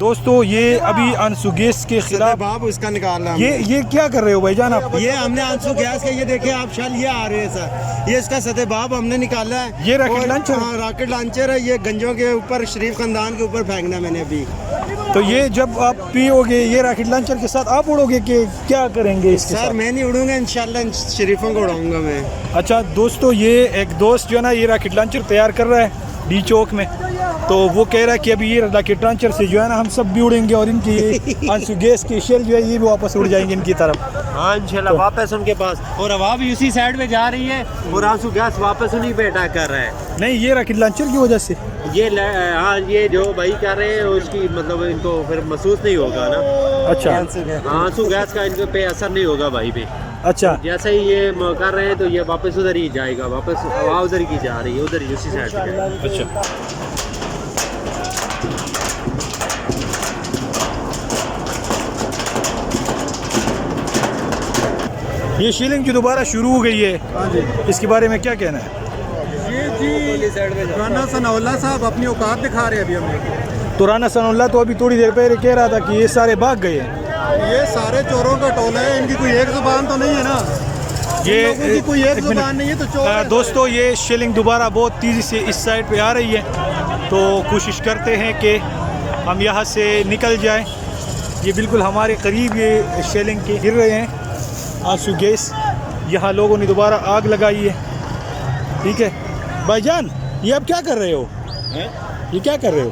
दोस्तों ये अभी आंसू गैस के खिलाफ बाप इसका निकालना ये क्या कर रहे हो भाईजान आप? ये हमने आंसू गैस का ये देखे आप शल ये आ रहे हैं सर, ये इसका सतहबाब हमने निकाला है। ये रॉकेट लॉन्चर? हाँ रॉकेट लॉन्चर है। ये गंजों के ऊपर शरीफ खानदान के ऊपर फेंकना है मैंने अभी। तो ये जब आप पियोगे ये रॉकेट लॉन्चर के साथ आप उड़ोगे कि क्या करेंगे इसके सर? मैं नहीं उड़ूंगा, इंशाल्लाह शरीफों को उड़ाऊंगा मैं। अच्छा दोस्तों ये एक दोस्त जो है ना ये रॉकेट लॉन्चर तैयार कर रहा है डी चौक में, तो वो कह रहा है कि अभी ये रॉकेट लॉन्चर से जो है ना हम सब भी उड़ेंगे और इनकी ये आंसू गैस की शेल जो है ये भी वापस उड़ जाएंगे इनकी तरफ। हाँ इंशाल्लाह वापस उनके पास, और हवा भी उसी साइड में जा रही है और आंसू गैस वापस उन्हीं पे अटैक कर रहा है। नहीं ये रॉकेट लॉन्चर की वजह से ये हाँ ये जो भाई कर रहे हैं उसकी मतलब इनको फिर महसूस नहीं होगा ना। अच्छा आंसू गैस का इनके पे असर नहीं होगा भाई पे। अच्छा जैसे ही ये कर रहे हैं तो ये वापस उधर ही जाएगा, वापस हवा उधर की जा रही है, उधर ही उसी साइड पे। अच्छा ये शीलिंग जो दोबारा शुरू हो गई है, हाँ जी, इसके बारे में क्या कहना है? ये जी राना सनाउल्लाह साहब अपनी औकात दिखा रहे हैं अभी हमें। तो राना सनाउल्लाह तो अभी थोड़ी देर पहले कह रहा था कि ये सारे भाग गए हैं। ये सारे चोरों का टोला है, इनकी कोई एक जुबान तो नहीं है ना, ये कोई एक जुबान नहीं है तो चोर है। दोस्तों ये शीलिंग दोबारा बहुत तेज़ी से इस साइड पे आ रही है, तो कोशिश करते हैं कि हम यहाँ से निकल जाएं। ये बिल्कुल हमारे करीब ये शीलिंग के गिर रहे हैं आंसू गैस। यहाँ लोगों ने दोबारा आग लगाई है। ठीक है भाईजान ये आप क्या कर रहे हो? ये क्या कर रहे हो?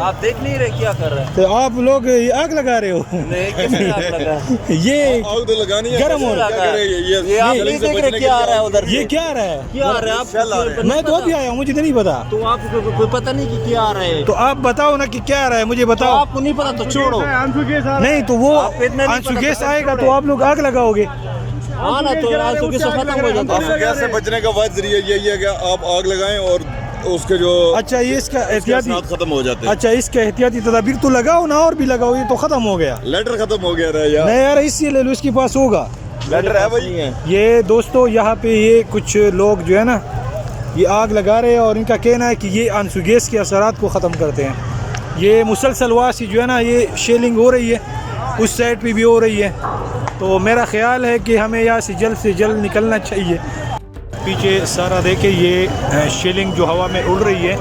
आप देख नहीं रहे क्या कर रहे हैं? तो आप लोग ये आग लगा रहे हो? नहीं किसने आग लगा? ये आग तो लगानी है, गर्म हो रहा है। ये आप नहीं देख रहे क्या आ रहा है उधर? ये क्या आ रहा है? क्या आ रहा है? आप मैं तो अभी आया हूँ, मुझे नहीं पता। तो आपको कोई पता नहीं कि क्या आ रहा है? तो आप बताओ ना कि क्या आ रहा है, मुझे तो बताओ। आपको नहीं पता तो छोड़ो। नहीं तो वो आपको इतना नहीं आंसू पता गैस तो आएगा छोड़ो। तो आप लोग आग लगाओगे। हाँ ना, तो आंसू गैस खत्म हो जाता है। गैस से बचने का वाहिद जरिया यही है कि आप आग लगाएं और उसके जो अच्छा ये इसका एहतियाती खत्म हो जाते हैं। अच्छा इसका एहतियाती तदाबीर तो लगाओ ना, और भी लगाओ, ये तो खत्म हो गया। लेटर खत्म हो गया रहा यार। नहीं यार इसी ले लो, इसके पास होगा लेटर है भाई। ये दोस्तों यहाँ पे ये कुछ लोग जो है ना ये आग लगा रहे हैं और इनका कहना है कि ये आंसू गैस के असरात को ख़त्म करते हैं। ये मुसलसल वासी जो है ना ये शेलिंग हो रही है, उस साइड पे भी हो रही है, तो मेरा ख्याल है कि हमें यहाँ से जल्द निकलना चाहिए। पीछे सारा देखे ये शेलिंग जो हवा में उड़ रही है,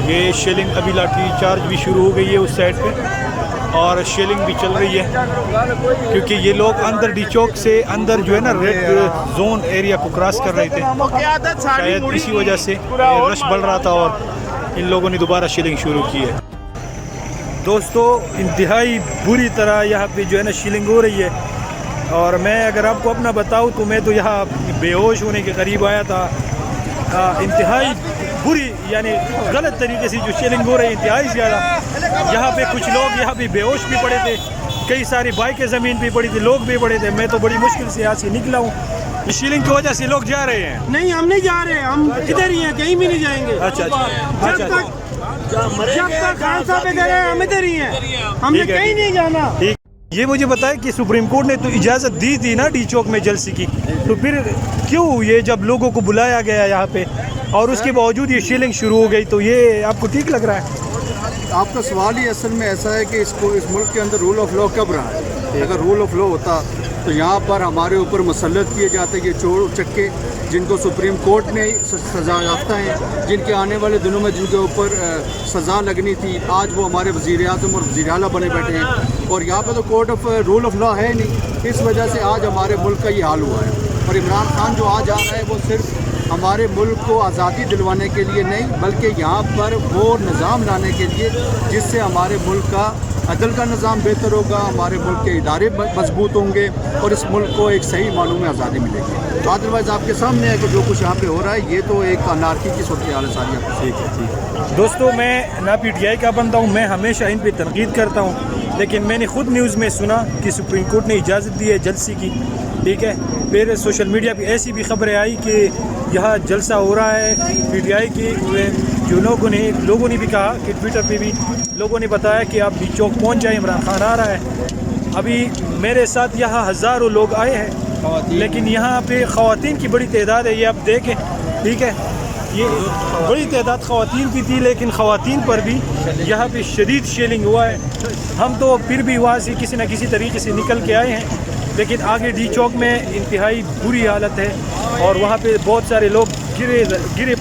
ये शेलिंग अभी लाठी चार्ज भी शुरू हो गई है उस साइड पे और शेलिंग भी चल रही है, क्योंकि ये लोग अंदर डी चौक से अंदर जो है ना रेड जोन एरिया को क्रॉस कर रहे थे, शायद इसी वजह से रश बढ़ रहा था और इन लोगों ने दोबारा शेलिंग शुरू की है। दोस्तों इंतहाई बुरी तरह यहाँ पे जो है ना शीलिंग हो रही है, और मैं अगर आपको अपना बताऊँ तो मैं तो यहाँ बेहोश होने के करीब आया था। इंतहाई बुरी यानी गलत तरीके से जो शीलिंग हो रही है, इंतहाई ज़्यादा। यहाँ पे कुछ लोग यहाँ पे बेहोश भी पड़े थे, कई सारी बाइकें ज़मीन पे पड़ी थी, लोग भी पड़े थे। मैं तो बड़ी मुश्किल से यहाँ से निकला हूँ। इस शीलिंग की वजह से लोग जा रहे हैं। नहीं हम नहीं जा रहे, हम इधर ही हैं, कहीं भी नहीं जाएंगे। अच्छा अच्छा जब तक खान साहब पे गए हम इधर ही हैं, हमने कहीं नहीं जाना। ठीक, ये मुझे बताया कि सुप्रीम कोर्ट ने तो इजाज़त दी थी ना डी चौक में जलसे की, तो फिर क्यों ये जब लोगों को बुलाया गया यहाँ पे और उसके बावजूद ये शीलिंग शुरू हो गई, तो ये आपको ठीक लग रहा है? आपका सवाल ही असल में ऐसा है कि इस मुल्क के अंदर रूल ऑफ लॉ कब रहा है? अगर रूल ऑफ लॉ होता तो यहाँ पर हमारे ऊपर मुसल्लत किए जाते ये चोर उचक्के जिनको सुप्रीम कोर्ट ने सज़ा याफ्ता हैं, जिनके आने वाले दिनों में जिनके ऊपर सज़ा लगनी थी, आज वो हमारे वज़ीर आज़म और वज़ीर आला बने बैठे हैं और यहाँ पर तो court of rule of law है नहीं। इस वजह से आज हमारे मुल्क का ये हाल हुआ है। और इमरान खान जो आज आ रहा है वो सिर्फ हमारे मुल्क को आज़ादी दिलवाने के लिए नहीं, बल्कि यहाँ पर वो निज़ाम लाने के लिए जिससे हमारे मुल्क का अदल का निज़ाम बेहतर होगा, हमारे मुल्क के इदारे मजबूत होंगे और इस मुल्क को एक सही मानों में आज़ादी मिलेगी। तो अदरवाइज़ आपके सामने है कि जो कुछ यहाँ पे हो रहा है ये तो एक अनारकी की सूरत हाल है सारी। ठीक है दोस्तों, मैं ना PTI का बंदा हूँ, मैं हमेशा इन पर तनकीद करता हूँ, लेकिन मैंने ख़ुद न्यूज़ में सुना कि सुप्रीम कोर्ट ने इजाज़त दी है जलसे की। ठीक है, फिर सोशल मीडिया पे ऐसी भी खबरें आई कि यहाँ जलसा हो रहा है। PTI की जो लोगों ने भी कहा कि ट्विटर पे भी लोगों ने बताया कि आप डी चौक पहुँच जाए, इमरान खान आ रहा है। अभी मेरे साथ यहाँ हज़ारों लोग आए हैं, लेकिन यहाँ पे ख़वातीन की बड़ी तादाद है, ये आप देखें। ठीक है, ये बड़ी तादाद ख़वातीन की थी, लेकिन ख़वातीन पर भी यहाँ पे शदीद शेलिंग हुआ है। हम तो फिर भी वहाँ से किसी न किसी तरीके से निकल के आए हैं, लेकिन आगे डी चौक में इंतहाई बुरी हालत है और वहाँ पे बहुत सारे लोग गिरे पड़े